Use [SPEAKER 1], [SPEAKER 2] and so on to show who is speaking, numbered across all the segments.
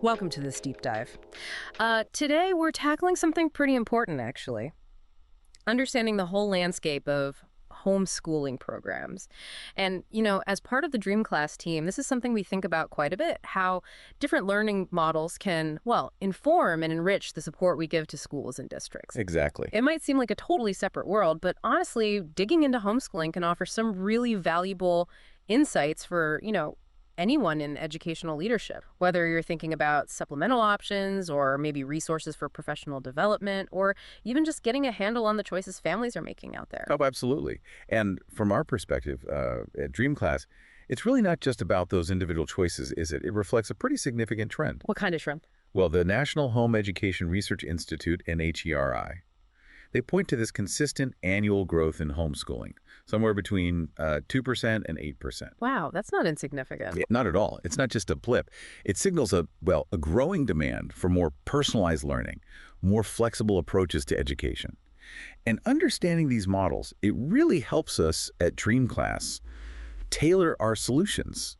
[SPEAKER 1] Welcome to this deep dive. Today, we're tackling something pretty important, actually. Understanding the whole landscape of homeschooling programs. And, as part of the DreamClass team, this is something we think about quite a bit, how different learning models can, well, inform and enrich the support we give to schools and districts.
[SPEAKER 2] Exactly.
[SPEAKER 1] It might seem like a totally separate world, but honestly, digging into homeschooling can offer some really valuable insights for, anyone in educational leadership, whether you're thinking about supplemental options or maybe resources for professional development, or even just getting a handle on the choices families are making out there.
[SPEAKER 2] Oh, absolutely. And from our perspective at DreamClass, it's really not just about those individual choices, is it? It reflects a pretty significant trend.
[SPEAKER 1] What kind of shrimp?
[SPEAKER 2] Well, the National Home Education Research Institute, NHERI, they point to this consistent annual growth in homeschooling, somewhere between 2% and 8%.
[SPEAKER 1] Wow, that's not insignificant.
[SPEAKER 2] Not at all. It's not just a blip. It signals a growing demand for more personalized learning, more flexible approaches to education. And understanding these models, it really helps us at DreamClass tailor our solutions,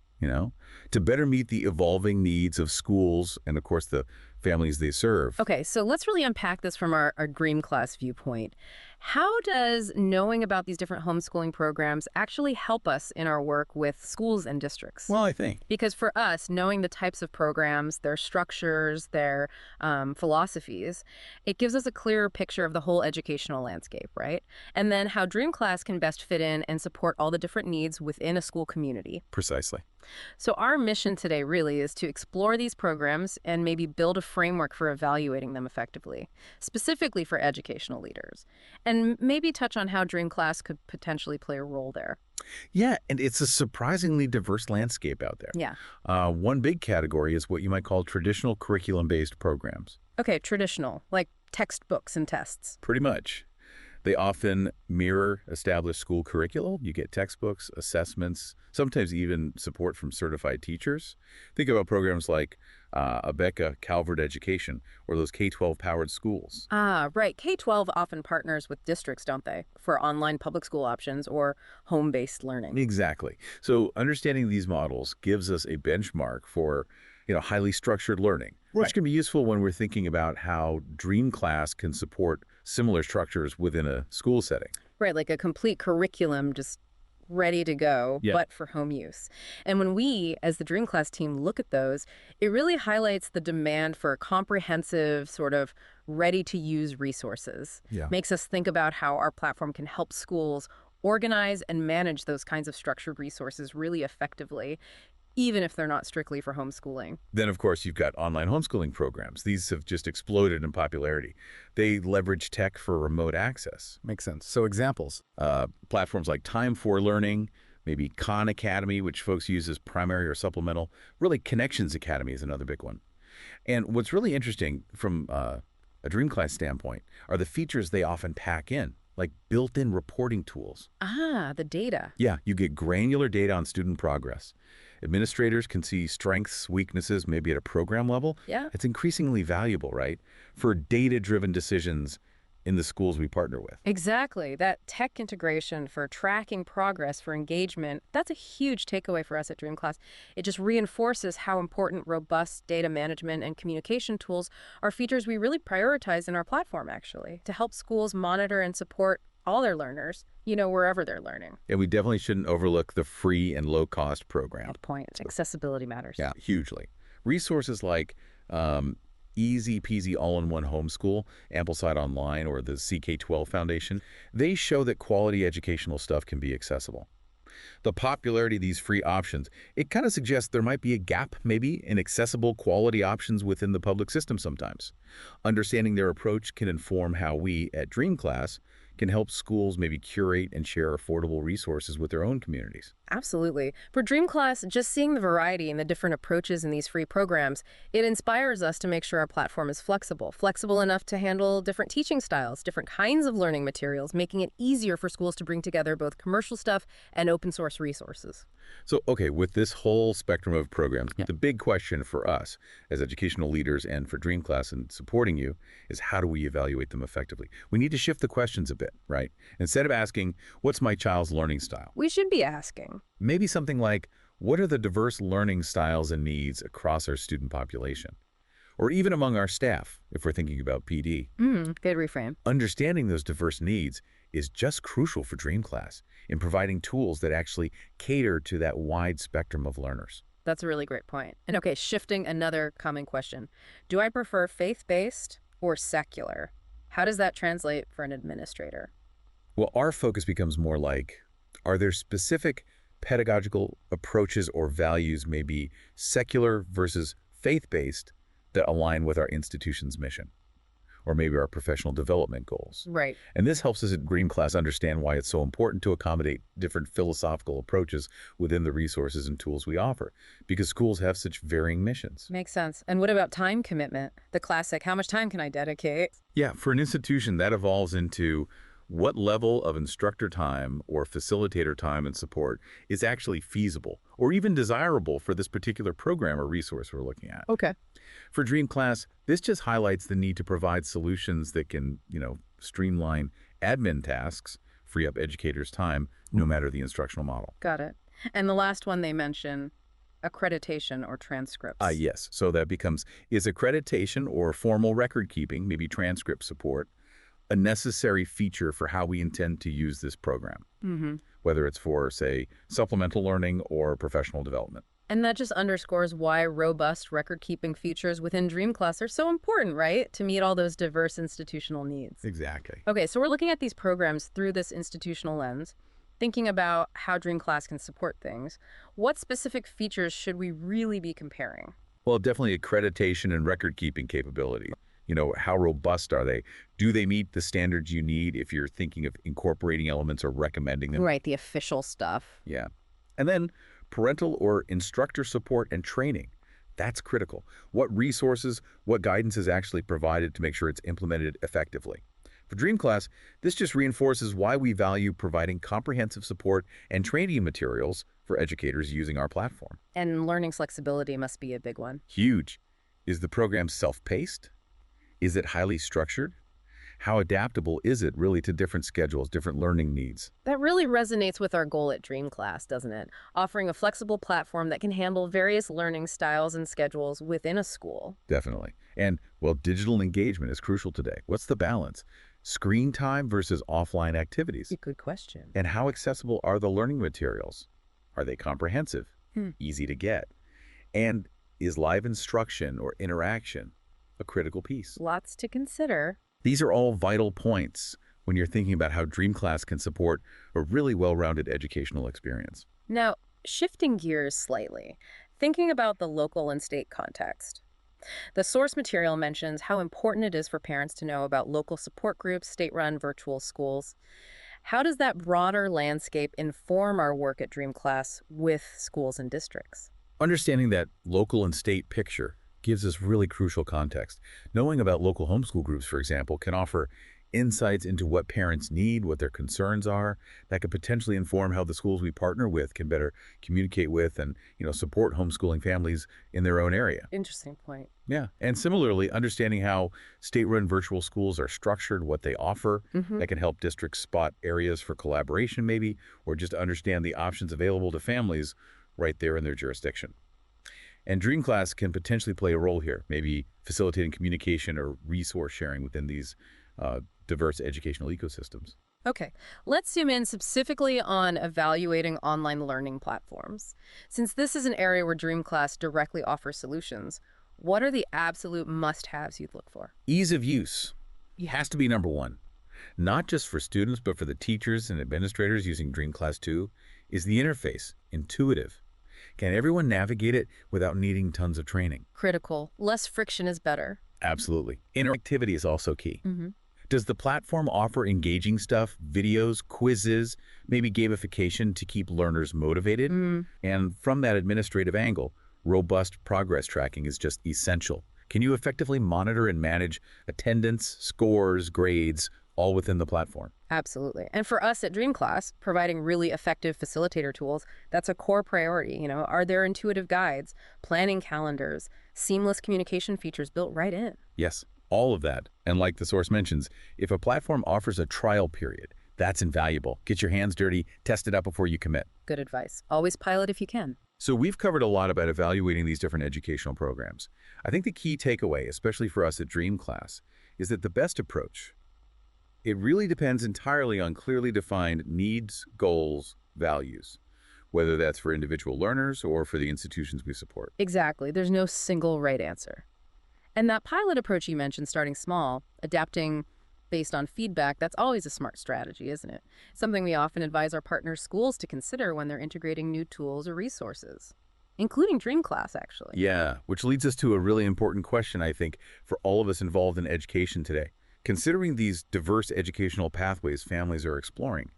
[SPEAKER 2] to better meet the evolving needs of schools and, of course, the families they serve.
[SPEAKER 1] Okay, so let's really unpack this from our DreamClass viewpoint. How does knowing about these different homeschooling programs actually help us in our work with schools and districts?
[SPEAKER 2] Well, I think.
[SPEAKER 1] Because for us, knowing the types of programs, their structures, their philosophies, it gives us a clearer picture of the whole educational landscape, right? And then how DreamClass can best fit in and support all the different needs within a school community.
[SPEAKER 2] Precisely.
[SPEAKER 1] So our mission today really is to explore these programs and maybe build a framework for evaluating them effectively, specifically for educational leaders, and maybe touch on how DreamClass could potentially play a role there.
[SPEAKER 2] Yeah, and it's a surprisingly diverse landscape out there.
[SPEAKER 1] Yeah.
[SPEAKER 2] One big category is what you might call traditional curriculum-based programs.
[SPEAKER 1] Okay, traditional, like textbooks and tests.
[SPEAKER 2] Pretty much. They often mirror established school curriculum. You get textbooks, assessments, sometimes even support from certified teachers. Think about programs like Abeka Calvert Education or those K-12 powered schools.
[SPEAKER 1] Ah, right. K-12 often partners with districts, don't they, for online public school options or home-based learning.
[SPEAKER 2] Exactly. So understanding these models gives us a benchmark for highly structured learning, which can be useful when we're thinking about how DreamClass can support similar structures within a school setting.
[SPEAKER 1] Right, like a complete curriculum just ready to go, but for home use. And when we, as the DreamClass team, look at those, it really highlights the demand for comprehensive, sort of ready-to-use resources.
[SPEAKER 2] Yeah.
[SPEAKER 1] Makes us think about how our platform can help schools organize and manage those kinds of structured resources really effectively, even if they're not strictly for homeschooling.
[SPEAKER 2] Then, of course, you've got online homeschooling programs. These have just exploded in popularity. They leverage tech for remote access.
[SPEAKER 3] Makes sense. So examples?
[SPEAKER 2] Platforms like Time for Learning, maybe Khan Academy, which folks use as primary or supplemental. Really, Connections Academy is another big one. And what's really interesting from a DreamClass standpoint are the features they often pack in, like built-in reporting tools.
[SPEAKER 1] Ah, the data.
[SPEAKER 2] Yeah, you get granular data on student progress. Administrators can see strengths, weaknesses, maybe at a program level.
[SPEAKER 1] Yeah.
[SPEAKER 2] It's increasingly valuable, right, for data-driven decisions in the schools we partner with.
[SPEAKER 1] Exactly. That tech integration for tracking progress, for engagement, that's a huge takeaway for us at DreamClass. It just reinforces how important robust data management and communication tools are features we really prioritize in our platform, actually, to help schools monitor and support all their learners, wherever they're learning.
[SPEAKER 2] And we definitely shouldn't overlook the free and low-cost program.
[SPEAKER 1] Good point. Accessibility matters.
[SPEAKER 2] Yeah, hugely. Resources like Easy Peasy All-in-One Homeschool, Ampleside Online, or the CK12 Foundation, they show that quality educational stuff can be accessible. The popularity of these free options, it kind of suggests there might be a gap, maybe, in accessible quality options within the public system sometimes. Understanding their approach can inform how we, at DreamClass, can help schools maybe curate and share affordable resources with their own communities.
[SPEAKER 1] Absolutely. For DreamClass, just seeing the variety and the different approaches in these free programs, it inspires us to make sure our platform is flexible enough to handle different teaching styles, different kinds of learning materials, making it easier for schools to bring together both commercial stuff and open source resources.
[SPEAKER 2] So, okay, with this whole spectrum of programs, the big question for us as educational leaders and for DreamClass and supporting you is how do we evaluate them effectively? We need to shift the questions a bit, right? Instead of asking, what's my child's learning style?
[SPEAKER 1] We should be asking.
[SPEAKER 2] Maybe something like, what are the diverse learning styles and needs across our student population? or even among our staff, if we're thinking about PD.
[SPEAKER 1] Good reframe.
[SPEAKER 2] Understanding those diverse needs is just crucial for DreamClass in providing tools that actually cater to that wide spectrum of learners.
[SPEAKER 1] That's a really great point. And okay, shifting another common question. Do I prefer faith-based or secular? How does that translate for an administrator?
[SPEAKER 2] Well, our focus becomes more like, are there specific pedagogical approaches or values, maybe secular versus faith-based, that align with our institution's mission, or maybe our professional development goals?
[SPEAKER 1] Right.
[SPEAKER 2] And this helps us at DreamClass understand why it's so important to accommodate different philosophical approaches within the resources and tools we offer, because schools have such varying missions.
[SPEAKER 1] Makes sense. And what about time commitment? The classic, how much time can I dedicate?
[SPEAKER 2] Yeah, for an institution, that evolves into what level of instructor time or facilitator time and support is actually feasible or even desirable for this particular program or resource we're looking at.
[SPEAKER 1] Okay.
[SPEAKER 2] For DreamClass, this just highlights the need to provide solutions that can, streamline admin tasks, free up educators' time, no matter the instructional model.
[SPEAKER 1] Got it. And the last one they mention, accreditation or transcripts.
[SPEAKER 2] Yes. So that becomes, is accreditation or formal record keeping, maybe transcript support, a necessary feature for how we intend to use this program, whether it's for, say, supplemental learning or professional development.
[SPEAKER 1] And that just underscores why robust record-keeping features within DreamClass are so important, right? To meet all those diverse institutional needs.
[SPEAKER 2] Exactly.
[SPEAKER 1] Okay, so we're looking at these programs through this institutional lens, thinking about how DreamClass can support things. What specific features should we really be comparing?
[SPEAKER 2] Well, definitely accreditation and record-keeping capability. How robust are they? Do they meet the standards you need if you're thinking of incorporating elements or recommending them?
[SPEAKER 1] Right, the official stuff.
[SPEAKER 2] Yeah. And then parental or instructor support and training. That's critical. What resources, what guidance is actually provided to make sure it's implemented effectively? For DreamClass, this just reinforces why we value providing comprehensive support and training materials for educators using our platform.
[SPEAKER 1] And learning flexibility must be a big one.
[SPEAKER 2] Huge. Is the program self-paced? Is it highly structured? How adaptable is it really to different schedules, different learning needs?
[SPEAKER 1] That really resonates with our goal at DreamClass, doesn't it? Offering a flexible platform that can handle various learning styles and schedules within a school.
[SPEAKER 2] Definitely. And, well, digital engagement is crucial today. What's the balance? Screen time versus offline activities.
[SPEAKER 1] Good question.
[SPEAKER 2] And how accessible are the learning materials? Are they comprehensive? Easy to get? And is live instruction or interaction a critical piece?
[SPEAKER 1] Lots to consider.
[SPEAKER 2] These are all vital points when you're thinking about how DreamClass can support a really well-rounded educational experience.
[SPEAKER 1] Now, shifting gears slightly, thinking about the local and state context. The source material mentions how important it is for parents to know about local support groups, state-run virtual schools. How does that broader landscape inform our work at DreamClass with schools and districts?
[SPEAKER 2] Understanding that local and state picture gives us really crucial context. Knowing about local homeschool groups, for example, can offer insights into what parents need, what their concerns are, that could potentially inform how the schools we partner with can better communicate with and, support homeschooling families in their own area.
[SPEAKER 1] Interesting point.
[SPEAKER 2] Yeah. And similarly, understanding how state-run virtual schools are structured, what they offer, that can help districts spot areas for collaboration maybe, or just understand the options available to families right there in their jurisdiction. And DreamClass can potentially play a role here, maybe facilitating communication or resource sharing within these diverse educational ecosystems.
[SPEAKER 1] Okay, let's zoom in specifically on evaluating online learning platforms. Since this is an area where DreamClass directly offers solutions, what are the absolute must-haves you'd look for?
[SPEAKER 2] Ease of use has to be number one. Not just for students, but for the teachers and administrators using DreamClass 2, is the interface intuitive? Can everyone navigate it without needing tons of training?
[SPEAKER 1] Critical. Less friction is better.
[SPEAKER 2] Absolutely. Interactivity is also key. Does the platform offer engaging stuff, videos, quizzes, maybe gamification to keep learners motivated? And from that administrative angle, robust progress tracking is just essential. Can you effectively monitor and manage attendance, scores, grades, all within the platform?
[SPEAKER 1] Absolutely. And for us at DreamClass, providing really effective facilitator tools, that's a core priority. Are there intuitive guides, planning calendars, seamless communication features built right in?
[SPEAKER 2] Yes, all of that. And like the source mentions, if a platform offers a trial period, that's invaluable. Get your hands dirty, test it out before you commit.
[SPEAKER 1] Good advice. Always pilot if you can.
[SPEAKER 2] So we've covered a lot about evaluating these different educational programs. I think the key takeaway, especially for us at DreamClass, is that the best approach, it really depends entirely on clearly defined needs, goals, values, whether that's for individual learners or for the institutions we support.
[SPEAKER 1] Exactly. There's no single right answer. And that pilot approach you mentioned, starting small, adapting based on feedback, that's always a smart strategy, isn't it? Something we often advise our partner schools to consider when they're integrating new tools or resources, including DreamClass, actually.
[SPEAKER 2] Yeah, which leads us to a really important question, I think, for all of us involved in education today. Considering these diverse educational pathways families are exploring,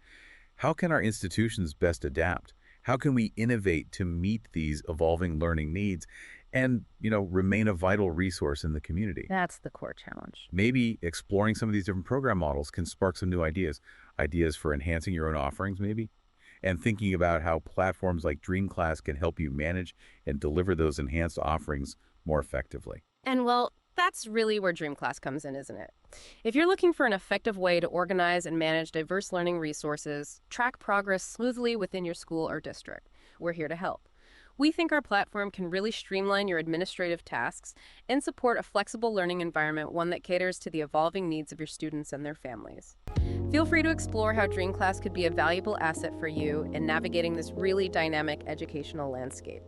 [SPEAKER 2] how can our institutions best adapt? How can we innovate to meet these evolving learning needs and, remain a vital resource in the community?
[SPEAKER 1] That's the core challenge.
[SPEAKER 2] Maybe exploring some of these different program models can spark some new ideas. Ideas for enhancing your own offerings, maybe? And thinking about how platforms like DreamClass can help you manage and deliver those enhanced offerings more effectively.
[SPEAKER 1] And well, that's really where DreamClass comes in, isn't it? If you're looking for an effective way to organize and manage diverse learning resources, track progress smoothly within your school or district, we're here to help. We think our platform can really streamline your administrative tasks and support a flexible learning environment, one that caters to the evolving needs of your students and their families. Feel free to explore how DreamClass could be a valuable asset for you in navigating this really dynamic educational landscape.